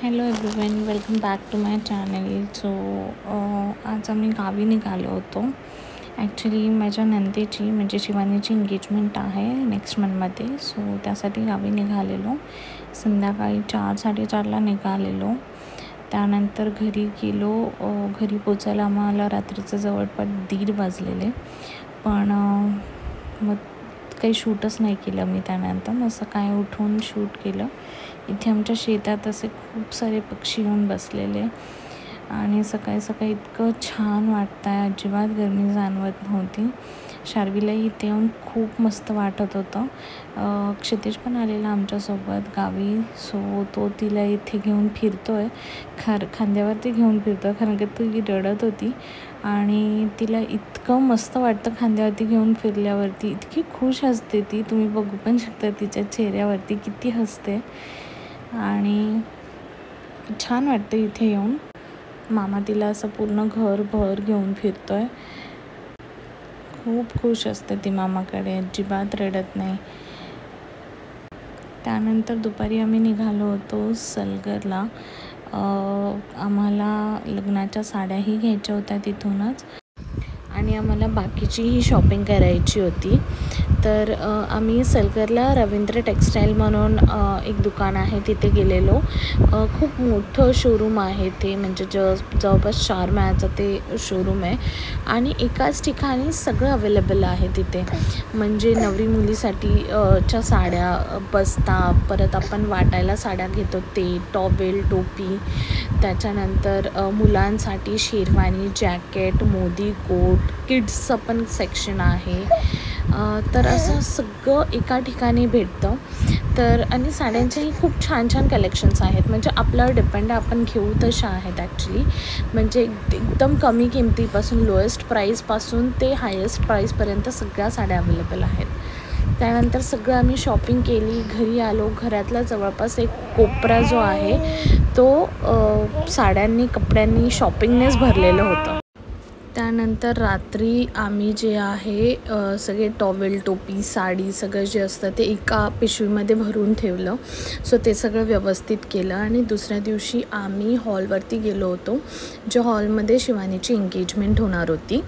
Hello everyone, welcome back to my channel. So आज आम्ही गावी निघालो होतो. ॲक्च्युली माझ्या नंदेची म्हणजे शिवानीची एंगेजमेंट आहे नेक्स्ट मंथमध्ये. सो त्यासाठी गावी निघालेलो. संध्याकाळी 4-4:30ला निघालेलो. त्यानंतर घरी गेलो. घरी पोचायला आम्हाला रात्रीचं जवळपास 1:30 वाजलेले. पण मग काही शूटच नाही केलं मी. त्यानंतर मग सकाळी उठून शूट केलं. इथे आमच्या शेतात असे खूप सारे पक्षी येऊन बसलेले आणि सकाळी सकाळी इतकं छान वाटतं आहे. अजिबात गरमी जाणवत नव्हती. शार्वीलाही इथे येऊन खूप मस्त वाटत होतं. क्षितिज पण आलेला आमच्यासोबत गावी. सो तो तिला इथे घेऊन फिरतो आहे. खांद्यावरती घेऊन फिरतो आहे, कारण की ती रडत होती आणि तिला इतकं मस्त वाटतं खांद्यावरती घेऊन फिरल्यावरती. इतकी खुश असते ती. तुम्ही बघू पण शकता तिच्या चेहऱ्यावरती किती हसते आणि छान वाटतं इथे येऊन. मामा तिला असं पूर्ण घरभर घेऊन फिरतो आहे. खूप खुश असते ती मामाकडे, अजिबात रडत नाही. त्यानंतर दुपारी आम्ही निघालो होतो सलगरला. आम्हाला लग्नाच्या साड्याही घ्यायच्या होत्या तिथूनच आणि आम्हाला बाकीचीही शॉपिंग करायची होती. तर आम्ही सलगरला रवींद्र टेक्स्टाईल म्हणून एक दुकान आहे तिथे गेलेलो. खूप मोठं शोरूम आहे ते, म्हणजे जवळपास 4 माळ्याचं ते शोरूम आहे आणि एकाच ठिकाणी सगळं अवेलेबल आहे तिथे. म्हणजे नवरी मुलीसाठी च्या साड्या, बस्ता, परत आपण वाटायला साड्या घेतो ते, टॉवेल, टोपी, त्याच्यानंतर मुलांसाठी शेरवानी, जॅकेट, मोदी कोट, किड्सचं पण सेक्शन आहे. तर असं सगळं एका ठिकाणी भेटतं. तर आणि साड्यांचेही खूप छान छान कलेक्शन्स आहेत. म्हणजे आपल्यावर डिपेंड आहे, आपण घेऊ तशा आहेत ॲक्च्युली. म्हणजे एकदम कमी किमतीपासून, लोएस्ट प्राईसपासून ते हायेस्ट प्राईसपर्यंत सगळ्या साड्या अवेलेबल आहेत. त्यानंतर सगळं आम्ही शॉपिंग केली. घरी आलो. घरातला जवळपास एक कोपरा जो आहे तो साड्यांनी, कपड्यांनी, शॉपिंगनेच भरलेलं होतं. त्यानंतर रात्री आम्ही जे आहे सगळे टॉवेल, टोपी, साडी सगळं जे असतं ते एका पिशवीमध्ये भरून ठेवलं. सो ते सगळं व्यवस्थित केलं आणि दुसऱ्या दिवशी आम्ही हॉलवरती गेलो होतो, ज्या हॉलमध्ये शिवानीची एंगेजमेंट होणार होती.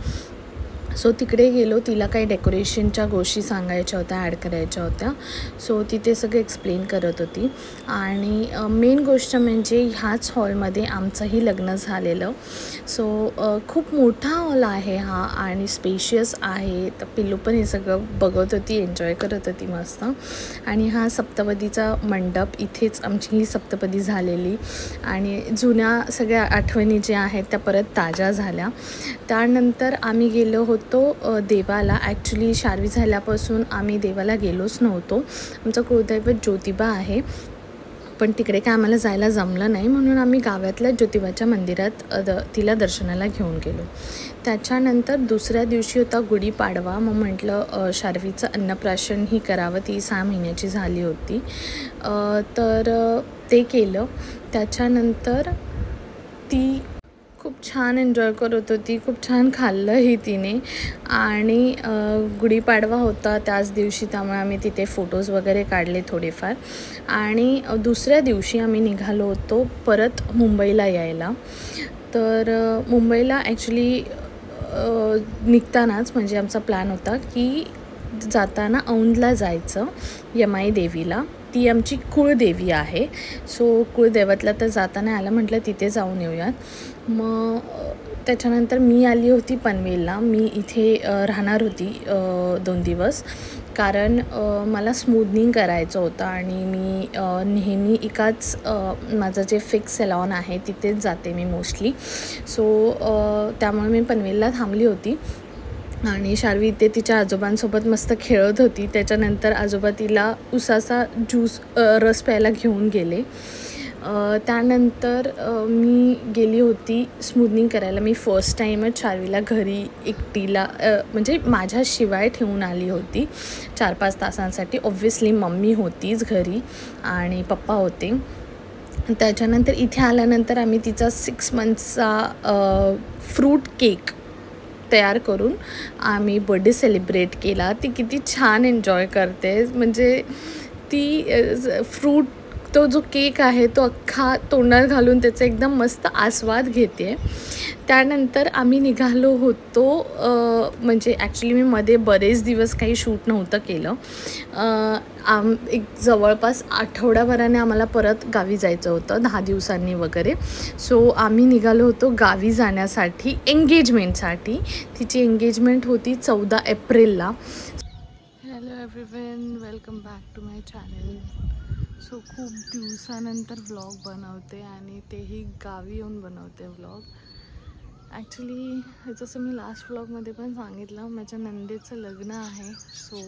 सो तिकडे गेलो. तिला काही डेकोरेशनच्या गोष्टी सांगायच्या होत्या, ॲड करायच्या होत्या. सो ती ते सगळं एक्सप्लेन करत होती आणि मेन गोष्ट म्हणजे ह्याच हॉलमध्ये आमचंही लग्न झालेलं. सो खूप मोठा हॉल आहे हा आणि स्पेशियस आहे. तर पिल्लू पण हे सगळं बघत होती, एन्जॉय करत होती मस्त. आणि हा सप्तपदीचा मंडप, इथेच आमची ही सप्तपदी झालेली आणि जुन्या सगळ्या आठवणी ज्या आहेत त्या परत ताज्या झाल्या. त्यानंतर आम्ही गेलो होतो देवाला. ॲक्च्युली शार्वी झाल्यापासून आम्ही देवाला गेलोच नव्हतो. आमचं कुलदैवत ज्योतिबा आहे, पण तिकडे काय आम्हाला जायला जमलं नाही, म्हणून आम्ही गावातल्या ज्योतिबाच्या मंदिरात तिला दर्शनाला घेऊन गेलो. त्याच्यानंतर दुसऱ्या दिवशी होता गुढीपाडवा. मग म्हटलं शार्वीचं अन्नप्राशन ही करावं. ती 6 महिन्याची झाली होती. तर ते केलं. त्याच्यानंतर ती खूप छान एन्जॉय करत होती. खूप छान खाल्लंही तिने आणि गुढीपाडवा होता त्याच दिवशी, त्यामुळे आम्ही तिथे फोटोज वगैरे काढले थोडेफार. आणि दुसऱ्या दिवशी आम्ही निघालो होतो परत मुंबईला यायला. तर मुंबईला ॲक्च्युली निघतानाच म्हणजे आमचा प्लॅन होता की जाताना औंधला जायचं, यमाई देवीला. ती आमची कुळदेवी आहे. सो कुळदेवतला तर जाता नाही आलं, म्हटलं तिथे जाऊन येऊयात. मग त्याच्यानंतर मी आली होती पनवेलला. मी इथे राहणार होती 2 दिवस, कारण मला स्मूदनिंग करायचं होतं आणि मी नेहमी एकाच माझं जे फिक्स सॅलॉन आहे तिथेच जाते मी मोस्टली. सो त्यामुळे मी पनवेलला थांबली होती आणि शार्वी इथे तिच्या आजोबांसोबत मस्त खेळत होती. त्याच्यानंतर आजोबा तिला उसाचा रस प्यायला घेऊन गेले. त्यानंतर मी गेली होती स्मूदनिंग करायला. मी फर्स्ट टाईमच शार्वीला घरी एकटीला म्हणजे माझ्याशिवाय ठेवून आली होती 4-5 तासांसाठी. ऑब्व्हियसली मम्मी होतीच घरी आणि पप्पा होते. त्याच्यानंतर इथे आल्यानंतर आम्ही तिचा 6 मंथचा फ्रूट केक तयार करून आम्ही बर्थडे सेलिब्रेट केला. ती किती छान एन्जॉय करते. म्हणजे ती फ्रूट तो जो केक आहे तो अख्खा तोंडात घालून त्याचा एकदम मस्त आस्वाद घेते. त्यानंतर आम्ही निघालो होतो, म्हणजे ॲक्च्युली मी मध्ये बरेच दिवस काही शूट नव्हतं केलं. एक जवळपास आठवड्याभराने आम्हाला परत गावी जायचं होतं, 10 दिवसांनी वगैरे. सो आम्ही निघालो होतो गावी जाण्यासाठी एंगेजमेंटसाठी. तिची एंगेजमेंट होती 14 एप्रिलला. Hello everyone, welcome back to my channel. So खूप दिवसानंतर व्लॉग बनवते आणि तेही गावी येऊन बनवते व्लॉग. ॲक्च्युली जसं मी लास्ट व्लॉगमध्ये पण सांगितलं, माझ्या नंदेचं लग्न आहे. सो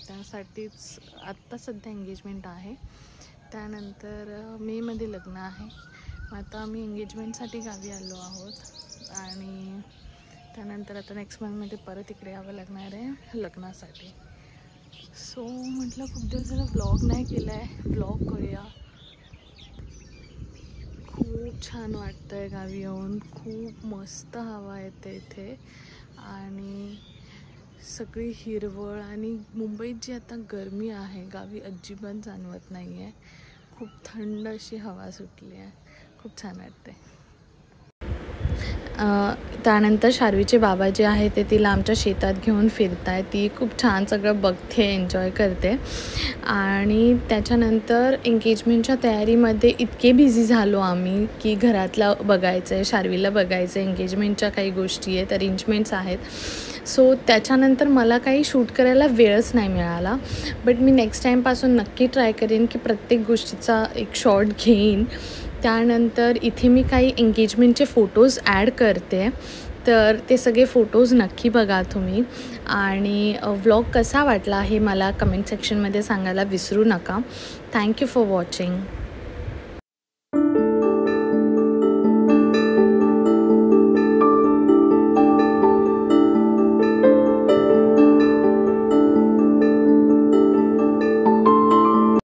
त्यासाठीच आत्ता सध्या एंगेजमेंट आहे. त्यानंतर मेमध्ये लग्न आहे. आता आम्ही एंगेजमेंटसाठी गावी आलो आहोत आणि त्यानंतर आता नेक्स्ट मंथमध्ये परत इकडे यावं लागणार आहे लग्नासाठी. सो म्हटलं खूप दिवस झाला व्लॉग नाही केला आहे, व्लॉग करूया. खूप छान वाटतं आहे गावी येऊन, खूप मस्त हवा येते इथे आणि सगळी हिरवळ. आणि मुंबईत जी आता गरमी आहे गावी अजिबात जाणवत नाही आहे. खूप थंड अशी हवा सुटली आहे, खूप छान वाटते. त्यानंतर शार्वीचे बाबा जे आहे ते तिला आमच्या शेतात घेऊन फिरत आहे. ती खूप छान सगळं बघते, एन्जॉय करते. आणि त्याच्यानंतर एंगेजमेंटच्या तयारीमध्ये इतके बिझी झालो आम्ही की घरातलं बघायचं आहे, शार्वीला बघायचं आहे, एंगेजमेंटच्या काही गोष्टी आहेत, अरेंजमेंट्स आहेत. सो त्याच्यानंतर मला काही शूट करायला वेळच नाही मिळाला. बट मी नेक्स्ट टाईमपासून नक्की ट्राय करेन की प्रत्येक गोष्टीचा एक शॉट घेईन. त्यानंतर इथे मी काही एंगेजमेंटचे फोटोज ॲड करते, तर ते सगळे फोटोज नक्की बघा तुम्ही. आणि व्लॉग कसा वाटला हे मला कमेंट सेक्शनमध्ये सांगायला विसरू नका. Thank you for watching.